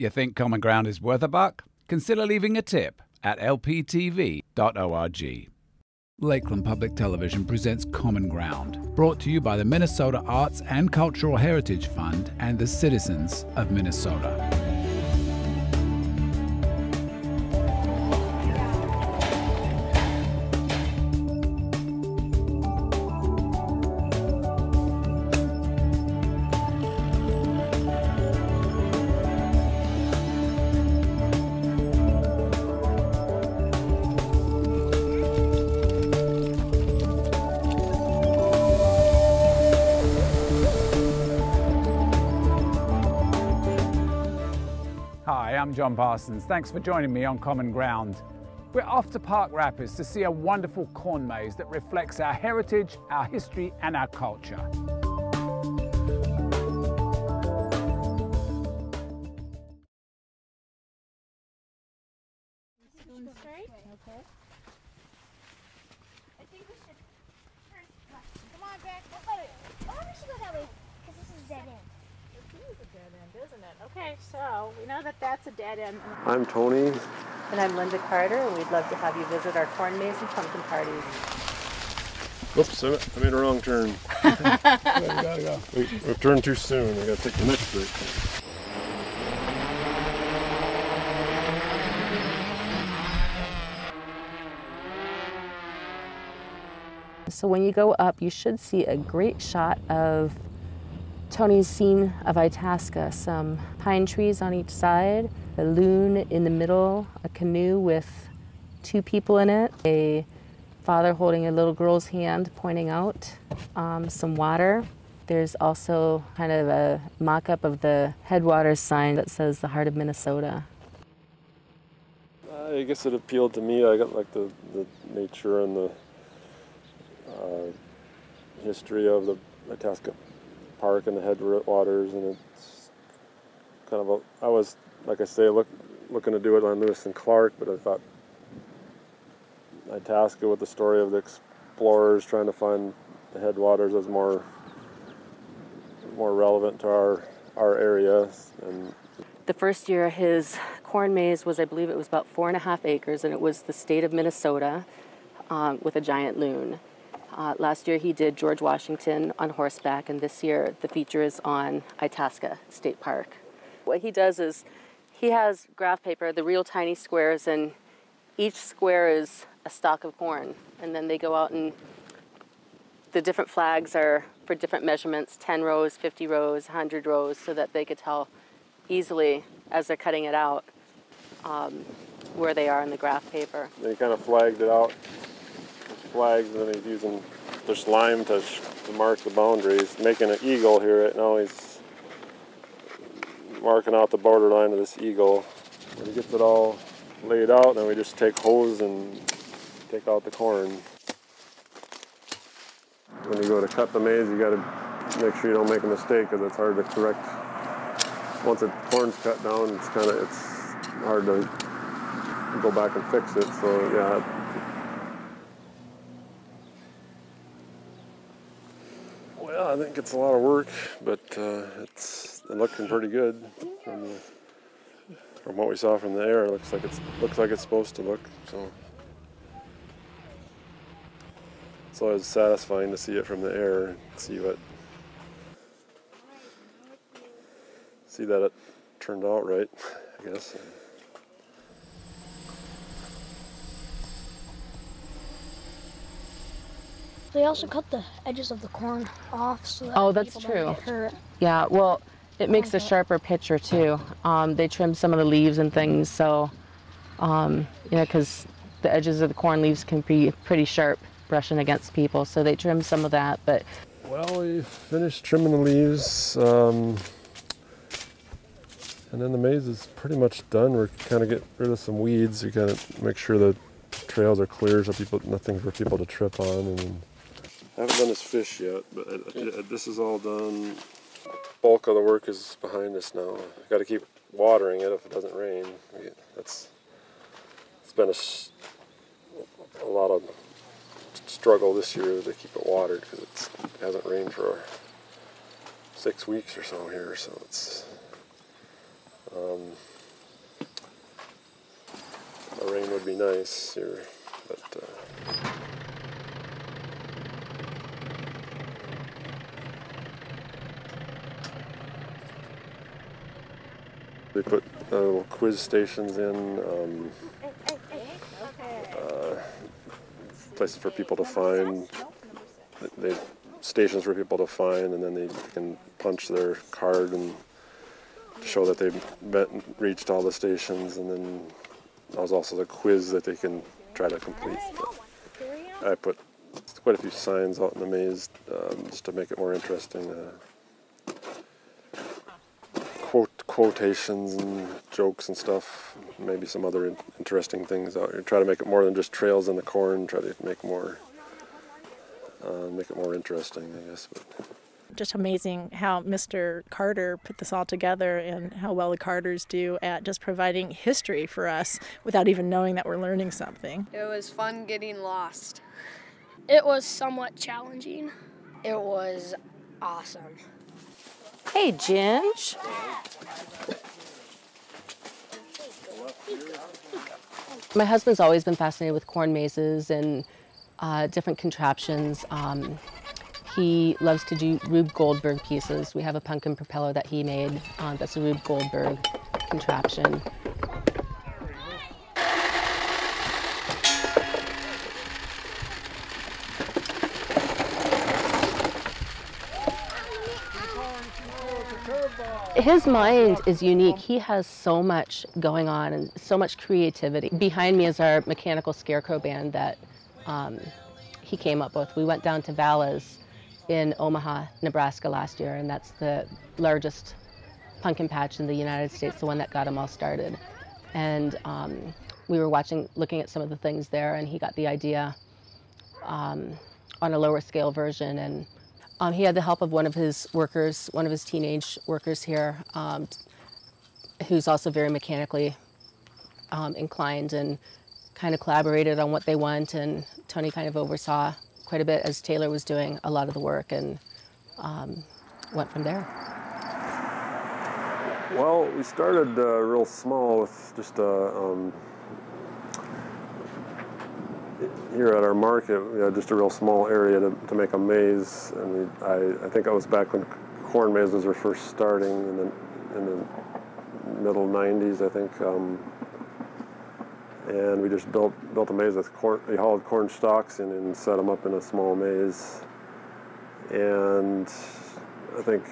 You think Common Ground is worth a buck? Consider leaving a tip at lptv.org. Lakeland Public Television presents Common Ground, brought to you by the Minnesota Arts and Cultural Heritage Fund and the citizens of Minnesota. Hi, I'm John Parsons. Thanks for joining me on Common Ground. We're off to Park Rapids to see a wonderful corn maze that reflects our heritage, our history, and our culture. Straight? Okay. I think we should turn left. Come on, Greg. Oh, we should go that way, because this is a dead end. This is a dead end, isn't it? Okay, so we know that that's a dead end. I'm Tony. And I'm Linda Carter, and we'd love to have you visit our corn maze and pumpkin parties. Oops, I made a wrong turn. Gotta go. We've turned too soon. I gotta take the next break. So when you go up, you should see a great shot of Tony's scene of Itasca. Some pine trees on each side, a loon in the middle, a canoe with two people in it, a father holding a little girl's hand pointing out, some water. There's also kind of a mock-up of the Headwaters sign that says the Heart of Minnesota. I guess it appealed to me. I got like the nature and the history of the Itasca Park and the headwaters, and it's kind of I was, like I say, looking to do it on Lewis and Clark, but I thought Itasca with the story of the explorers trying to find the headwaters was more relevant to our area. And The first year his corn maze was, I believe it was about 4.5 acres, and it was the state of Minnesota with a giant loon. Last year he did George Washington on horseback, and this year the feature is on Itasca State Park. What he does is he has graph paper, the real tiny squares, and each square is a stalk of corn. And then they go out, and the different flags are for different measurements, 10 rows, 50 rows, 100 rows, so that they could tell easily as they're cutting it out where they are in the graph paper. they kind of flagged it out. Flags, and then he's using just lime to mark the boundaries, making an eagle here right now. He's marking out the borderline of this eagle. When he gets it all laid out, then we just take hose and take out the corn. When you go to cut the maize, you got to make sure you don't make a mistake, because it's hard to correct. Once the corn's cut down, it's hard to go back and fix it. So yeah. Well, I think it's a lot of work, but it's looking pretty good from what we saw from the air. It looks like it's supposed to look. So it's always satisfying to see it from the air and see that it turned out right, I guess. They also cut the edges of the corn off so that That's people true. don't get hurt. Yeah, well, it makes a sharper picture too. They trim some of the leaves and things, so, because the edges of the corn leaves can be pretty sharp brushing against people, so they trim some of that. But well, we finished trimming the leaves, and then the maze is pretty much done. We're kind of getting rid of some weeds. We kind of make sure the trails are clear so nothing for people to trip on. And I haven't done this fish yet, but this is all done. Bulk of the work is behind us now. I've got to keep watering it if it doesn't rain. It's been a lot of struggle this year to keep it watered because it hasn't rained for 6 weeks or so here. So The rain would be nice here, but we put little quiz stations in, places for people to find, stations for people to find, and then they can punch their card and show that they've reached all the stations, and then there's also the quiz that they can try to complete. I put quite a few signs out in the maze just to make it more interesting. Quotations and jokes and stuff, maybe some other interesting things out here. Try to make it more than just trails in the corn, try to make it more interesting, I guess. But Just amazing how Mr. Carter put this all together and how well the Carters do at just providing history for us without even knowing that we're learning something. It was fun getting lost. It was somewhat challenging. It was awesome. Hey, Ginge. My husband's always been fascinated with corn mazes and different contraptions. He loves to do Rube Goldberg pieces. We have a pumpkin propeller that he made. That's a Rube Goldberg contraption. His mind is unique. He has so much going on and so much creativity. Behind me is our mechanical scarecrow band that he came up with. We went down to Vala's in Omaha, Nebraska last year, and that's the largest pumpkin patch in the United States, the one that got them all started. And we were looking at some of the things there, and he got the idea on a lower scale version. And he had the help of one of his workers, one of his teenage workers here, who's also very mechanically inclined, and kind of collaborated on what they want. And Tony kind of oversaw quite a bit as Taylor was doing a lot of the work, and went from there. well, we started real small with just here at our market, we had just a real small area to make a maze, and I think it was back when corn mazes were first starting in the middle 90s, I think. And we just built a maze with corn. We hauled corn stalks in and set them up in a small maze. And I think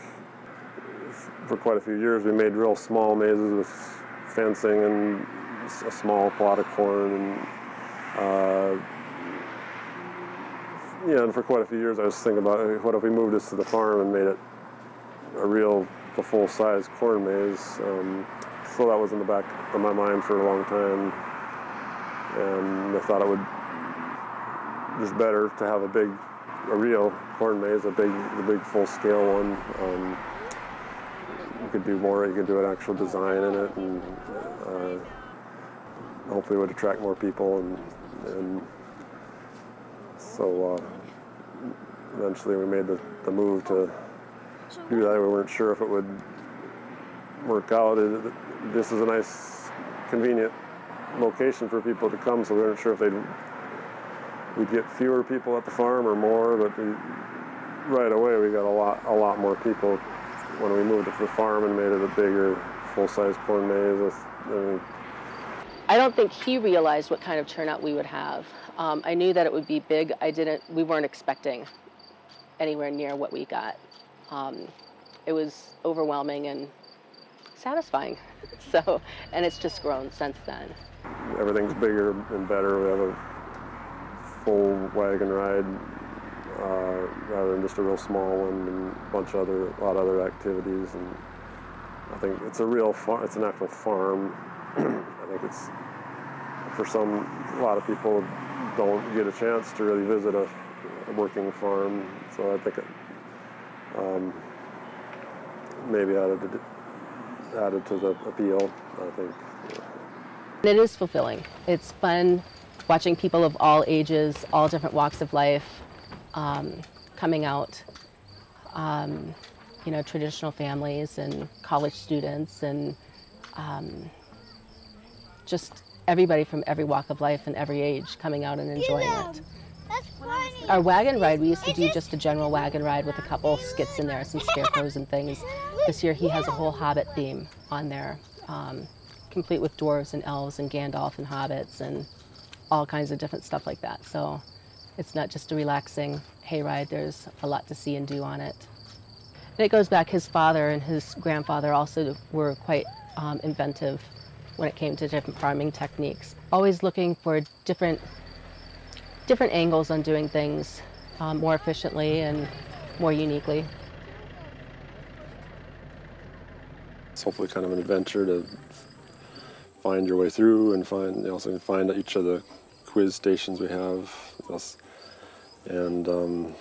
for quite a few years we made real small mazes with fencing and a small plot of corn. And and for quite a few years I was thinking about, what if we moved this to the farm and made it a full-size corn maze. So that was in the back of my mind for a long time. And I thought it would just better to have a real corn maze, the big full-scale one. You could do more. You could do an actual design in it, and hopefully it would attract more people. And so eventually we made the move to do that. We weren't sure if it would work out. This is a nice, convenient location for people to come, so we weren't sure if we'd get fewer people at the farm or more, but right away we got a lot more people when we moved it to the farm and made it a bigger full-size corn maze. I don't think he realized what kind of turnout we would have. I knew that it would be big. We weren't expecting anywhere near what we got. It was overwhelming and satisfying. And it's just grown since then. Everything's bigger and better. We have a full wagon ride rather than just a real small one, and a lot of other activities. And I think it's a real farm. It's an actual farm. I think it's a lot of people don't get a chance to really visit a working farm. So I think it maybe added to the appeal, I think. It is fulfilling. It's fun watching people of all ages, all different walks of life, coming out, traditional families and college students, and just everybody from every walk of life and every age coming out and enjoying it. That's funny. Our wagon ride, we used to do just a general wagon ride with a couple skits in there, some scarecrows and things. This year he has a whole Hobbit theme on there, complete with dwarves and elves and Gandalf and hobbits and all kinds of different stuff like that. So it's not just a relaxing hayride, there's a lot to see and do on it. And it goes back, his father and his grandfather also were quite inventive when it came to different farming techniques. Always looking for different angles on doing things more efficiently and more uniquely. It's hopefully kind of an adventure to find your way through and also find each of the quiz stations we have, and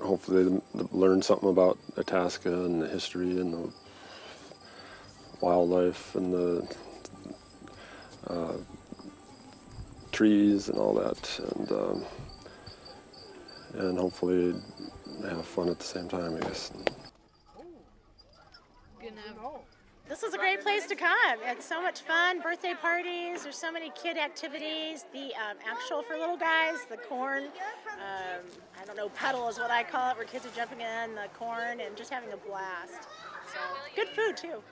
hopefully learn something about Itasca and the history and the wildlife and the trees and all that, and hopefully have fun at the same time, I guess. This is a great place to come. It's so much fun. Birthday parties. There's so many kid activities. The actual for little guys, the corn, I don't know, puddle is what I call it, where kids are jumping in the corn and just having a blast. So good food too.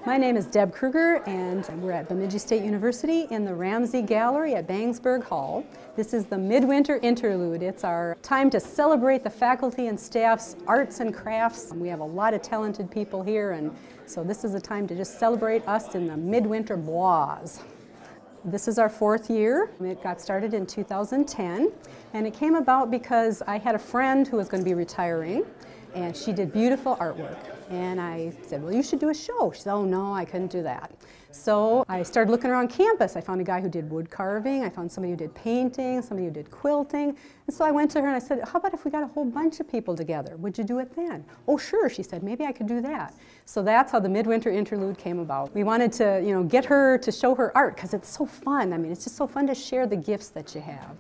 My name is Deb Kruger, and we're at Bemidji State University in the Ramsey Gallery at Bangsburg Hall. This is the Mid-Winter Interlude. It's our time to celebrate the faculty and staff's arts and crafts. We have a lot of talented people here, and so this is a time to just celebrate us in the Midwinter Bois. This is our 4th year. It got started in 2010, and it came about because I had a friend who was going to be retiring, and she did beautiful artwork. And I said, well, you should do a show. She said, oh no, I couldn't do that. So I started looking around campus. I found a guy who did wood carving. I found somebody who did painting, somebody who did quilting. And so I went to her and I said, how about if we got a whole bunch of people together? Would you do it then? Oh, sure, she said, maybe I could do that. So that's how the Midwinter Interlude came about. We wanted to, get her to show her art because it's so fun. I mean, it's just so fun to share the gifts that you have.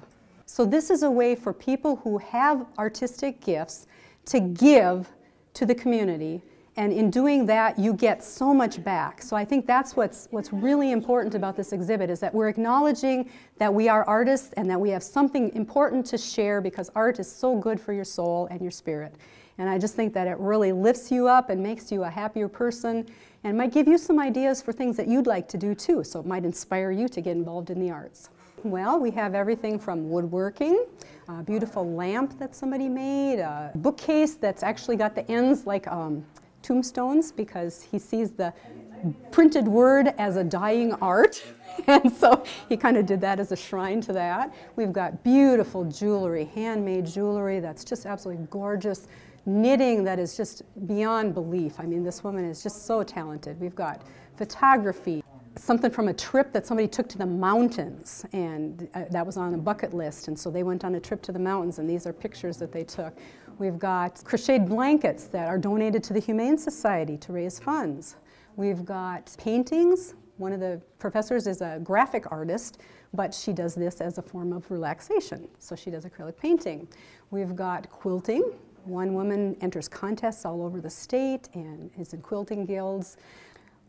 So this is a way for people who have artistic gifts to give to the community. And in doing that, you get so much back. So I think that's what's really important about this exhibit, is that we're acknowledging that we are artists and that we have something important to share, because art is so good for your soul and your spirit. And I just think that it really lifts you up and makes you a happier person, and might give you some ideas for things that you'd like to do too. So it might inspire you to get involved in the arts. Well, we have everything from woodworking, a beautiful lamp that somebody made, a bookcase that's actually got the ends like tombstones, because he sees the printed word as a dying art, and so he kind of did that as a shrine to that. We've got beautiful jewelry, handmade jewelry that's just absolutely gorgeous, knitting that is just beyond belief. I mean, this woman is just so talented. We've got photography, something from a trip that somebody took to the mountains, and that was on a bucket list, and so they went on a trip to the mountains, and these are pictures that they took. We've got crocheted blankets that are donated to the Humane Society to raise funds. We've got paintings. One of the professors is a graphic artist, but she does this as a form of relaxation, so she does acrylic painting. We've got quilting. One woman enters contests all over the state and is in quilting guilds.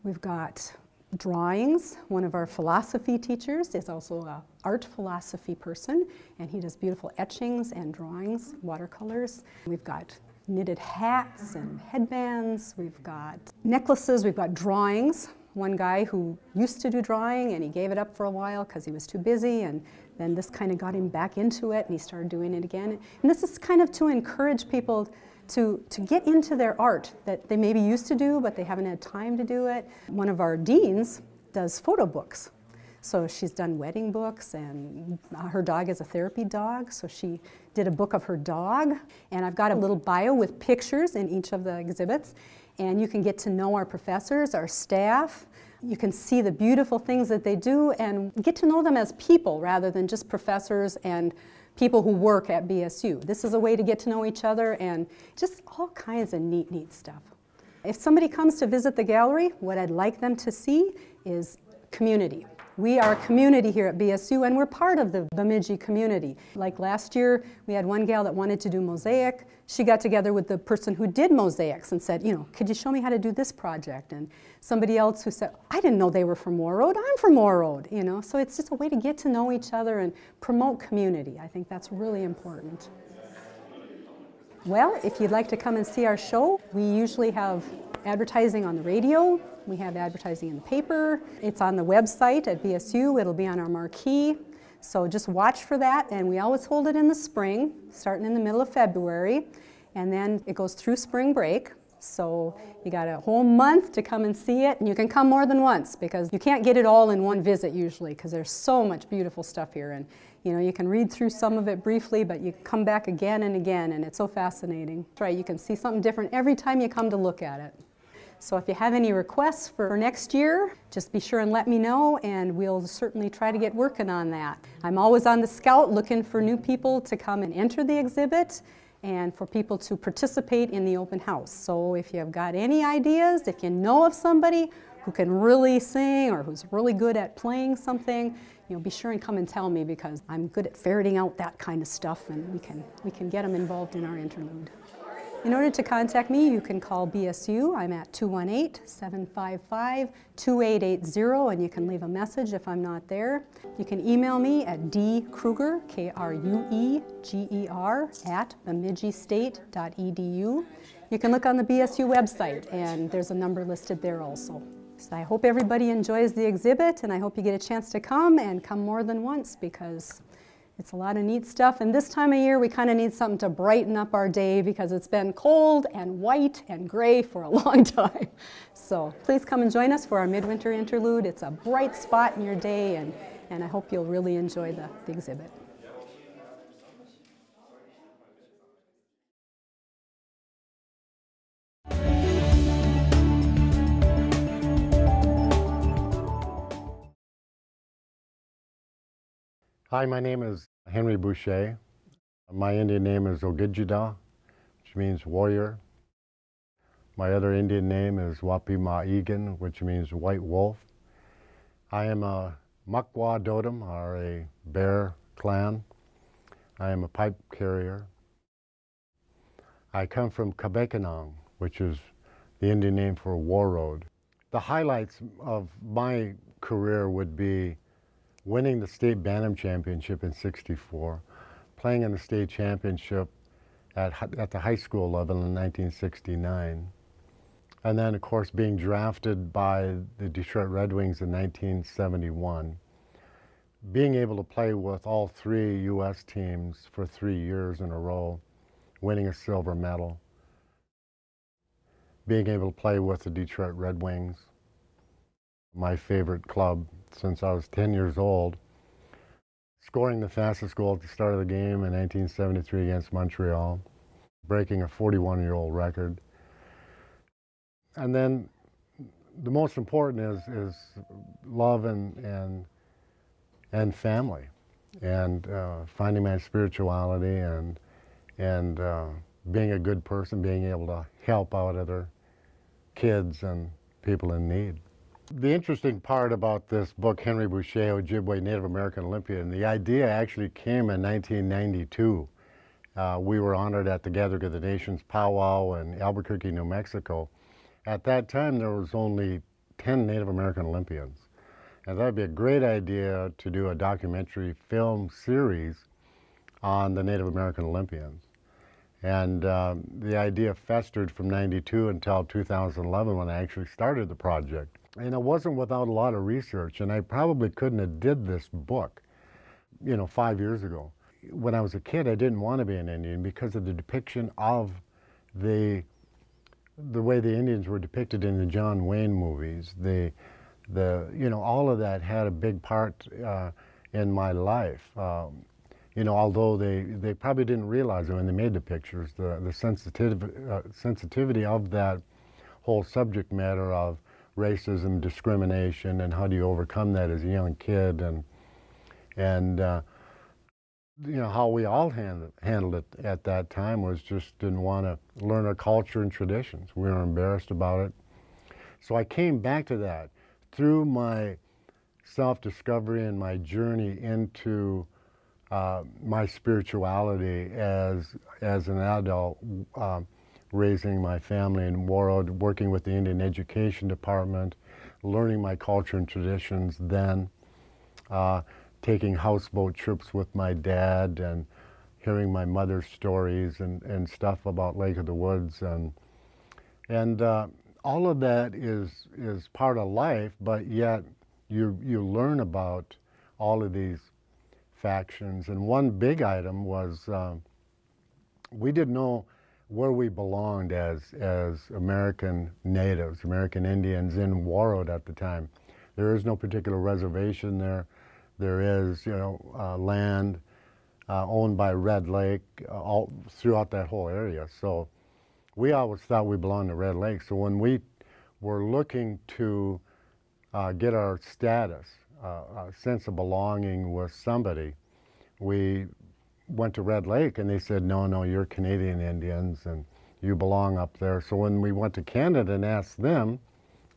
We've got drawings. One of our philosophy teachers is also an art philosophy person, and he does beautiful etchings and drawings, watercolors. We've got knitted hats and headbands. We've got necklaces. We've got drawings. One guy who used to do drawing, and he gave it up for a while because he was too busy, and then this kind of got him back into it, and he started doing it again. And this is kind of to encourage people to get into their art that they maybe used to do, but they haven't had time to do it. One of our deans does photo books. So she's done wedding books, and her dog is a therapy dog, so she did a book of her dog. And I've got a little bio with pictures in each of the exhibits, and you can get to know our professors, our staff. You can see the beautiful things that they do and get to know them as people rather than just professors and people who work at BSU. This is a way to get to know each other and just all kinds of neat stuff. If somebody comes to visit the gallery, what I'd like them to see is community. We are a community here at BSU, and we're part of the Bemidji community. Like last year, we had one gal that wanted to do mosaic. She got together with the person who did mosaics and said, you know, could you show me how to do this project? And somebody else who said, I didn't know they were from Warroad. I'm from Warroad, you know. So it's just a way to get to know each other and promote community. I think that's really important. Well, if you'd like to come and see our show, we usually have advertising on the radio. We have advertising in the paper. It's on the website at BSU. It'll be on our marquee. So just watch for that. And we always hold it in the spring, starting in the middle of February. And then it goes through spring break. So you got a whole month to come and see it. And you can come more than once because you can't get it all in one visit usually because there's so much beautiful stuff here. And you know, you can read through some of it briefly, but you come back again and again, and it's so fascinating. That's right, you can see something different every time you come to look at it. So if you have any requests for next year, just be sure and let me know, and we'll certainly try to get working on that. I'm always on the scout looking for new people to come and enter the exhibit and for people to participate in the open house. So if you've got any ideas, if you know of somebody who can really sing or who's really good at playing something, you know, be sure and come and tell me because I'm good at ferreting out that kind of stuff, and we can get them involved in our interlude. In order to contact me, you can call BSU. I'm at 218-755-2880, and you can leave a message if I'm not there. You can email me at dkrueger, K-R-U-E-G-E-R, at bemidjistate.edu. You can look on the BSU website, and there's a number listed there also. So I hope everybody enjoys the exhibit, and I hope you get a chance to come and come more than once because it's a lot of neat stuff. And this time of year, we kind of need something to brighten up our day because it's been cold and white and gray for a long time. So please come and join us for our Midwinter Interlude. It's a bright spot in your day, and I hope you'll really enjoy the exhibit. Hi, my name is Henry Boucha. My Indian name is Ogidjida, which means warrior. My other Indian name is Wapimaigan, which means white wolf. I am a Makwa Dotem, or a bear clan. I am a pipe carrier. I come from Kabekanong, which is the Indian name for Warroad. The highlights of my career would be winning the state Bantam Championship in '64, playing in the state championship at the high school level in 1969, and then of course being drafted by the Detroit Red Wings in 1971, being able to play with all three U.S. teams for 3 years in a row, winning a silver medal, being able to play with the Detroit Red Wings, my favorite club since I was 10 years old, scoring the fastest goal at the start of the game in 1973 against Montreal, breaking a 41-year-old record. And then the most important is love and family, and finding my spirituality and being a good person, being able to help out other kids and people in need. The interesting part about this book, Henry Boucha, Ojibwe Native American Olympian, the idea actually came in 1992. We were honored at the Gathering of the Nations powwow in Albuquerque, New Mexico. At that time, there was only 10 Native American Olympians. And that'd be a great idea to do a documentary film series on the Native American Olympians. And the idea festered from '92 until 2011 when I actually started the project. And it wasn't without a lot of research, and I probably couldn't have did this book, 5 years ago. When I was a kid, I didn't want to be an Indian because of the depiction of the way the Indians were depicted in the John Wayne movies. All of that had a big part in my life. Although they probably didn't realize it when they made the pictures, the sensitivity of that whole subject matter of racism, discrimination, and how do you overcome that as a young kid, and You know, how we all handled it at that time was just didn't want to learn our culture and traditions. We were embarrassed about it. So I came back to that through my self-discovery and my journey into my spirituality as an adult, raising my family in Warroad, working with the Indian Education Department, learning my culture and traditions then, taking houseboat trips with my dad and hearing my mother's stories and stuff about Lake of the Woods, and all of that is part of life, but yet you learn about all of these factions. And one big item was we didn't know where we belonged as American natives, American Indians in Warroad at the time. There is no particular reservation there. There is, you know, land owned by Red Lake all throughout that whole area. So we always thought we belonged to Red Lake. So when we were looking to get our status, a sense of belonging with somebody, we went to Red Lake and they said, no, you're Canadian Indians and you belong up there. So when we went to Canada and asked them,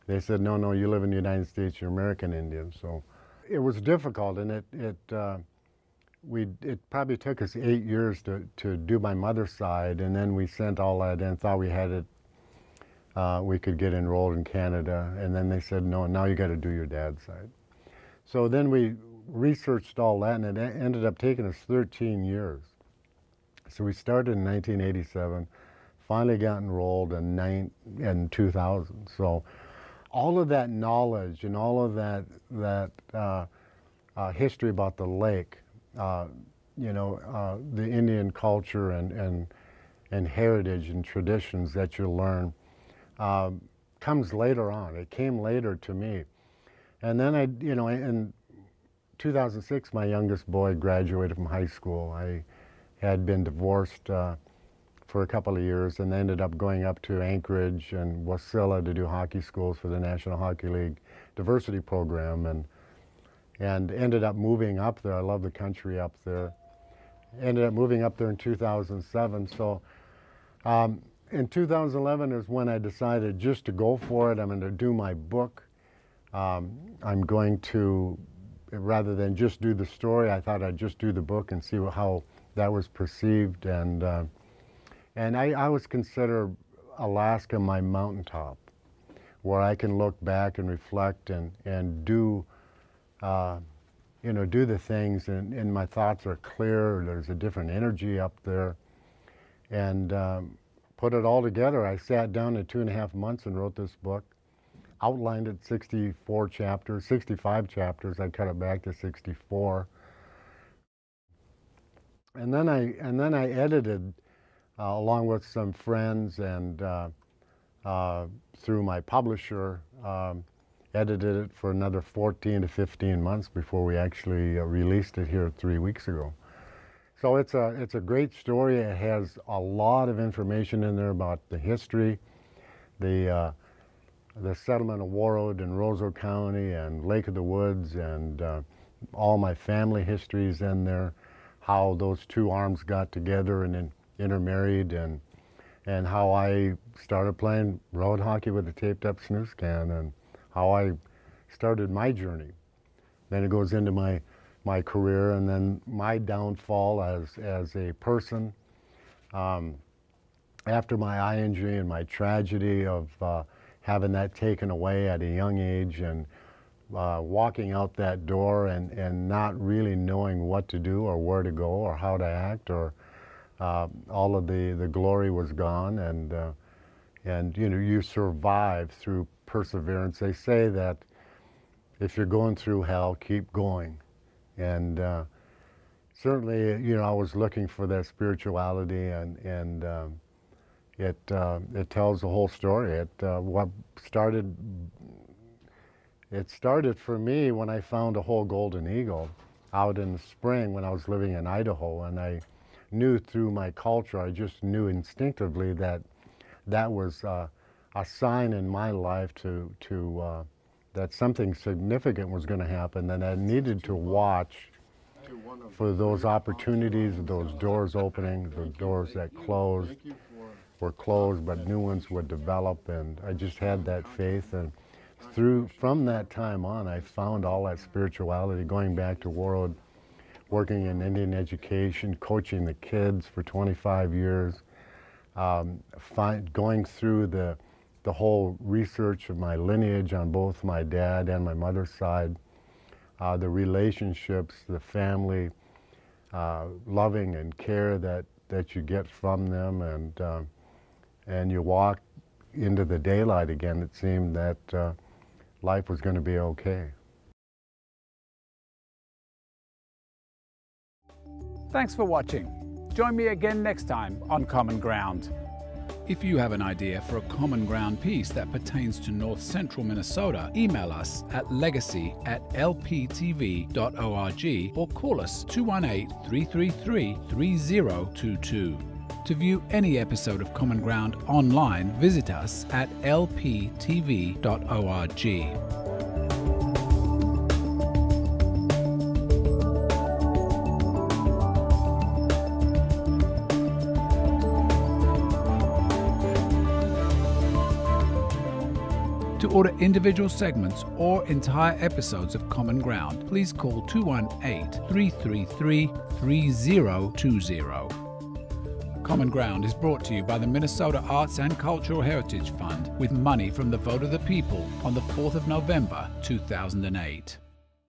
they said, no, you live in the United States, you're American Indians. So it was difficult, and it probably took us 8 years to do my mother's side, and then we sent all that in, thought we had it, we could get enrolled in Canada, and then they said, no, now you got to do your dad's side. So then we researched all that, and it ended up taking us 13 years. So we started in 1987, finally got enrolled in 2000. So all of that knowledge and all of that history about the lake, you know, the Indian culture and heritage and traditions that you learn comes later on. It came later to me. And then you know, in 2006, my youngest boy graduated from high school. I had been divorced for a couple of years and ended up going up to Anchorage and Wasilla to do hockey schools for the National Hockey League diversity program, and ended up moving up there. I love the country up there. Ended up moving up there in 2007. So in 2011 is when I decided just to go for it. I'm going to do my book. I'm going to, rather than just do the story, I thought I'd just do the book and see how that was perceived. And I always consider Alaska my mountaintop, where I can look back and reflect and do, you know, do the things, and my thoughts are clear. There's a different energy up there, and put it all together. I sat down in 2.5 months and wrote this book, outlined it 64 chapters, 65 chapters. I cut it back to 64, and then I edited. Along with some friends and through my publisher, edited it for another 14 to 15 months before we actually released it here 3 weeks ago. So it's a great story. It has a lot of information in there about the history, the settlement of Warroad and Roseau County and Lake of the Woods, and all my family histories in there, how those two arms got together and then intermarried, and how I started playing road hockey with a taped up snooze can, and how I started my journey. Then it goes into my career, and then my downfall as a person. After my eye injury and my tragedy of having that taken away at a young age, and walking out that door and not really knowing what to do or where to go or how to act, or all of the glory was gone, and you know, you survive through perseverance. They say that if you're going through hell, keep going, and certainly, you know, I was looking for that spirituality, and it tells the whole story. It started for me when I found a whole golden eagle out in the spring when I was living in Idaho, and I knew through my culture, I just knew instinctively that that was a sign in my life that something significant was going to happen, and I needed to watch for those opportunities, those doors opening, the doors that were closed, but new ones would develop, and I just had that faith. And from that time on, I found all that spirituality, going back to Warroad, working in Indian education, coaching the kids for 25 years, going through the whole research of my lineage on both my dad and my mother's side, the relationships, the family, loving and care that you get from them, and you walk into the daylight again. It seemed that life was going to be okay. Thanks for watching. Join me again next time on Common Ground. If you have an idea for a Common Ground piece that pertains to North Central Minnesota, email us at legacy@lptv.org or call us 218-333-3022. To view any episode of Common Ground online, visit us at lptv.org. To order individual segments or entire episodes of Common Ground, please call 218-333-3020. Common Ground is brought to you by the Minnesota Arts and Cultural Heritage Fund with money from the vote of the people on the 4th of November, 2008.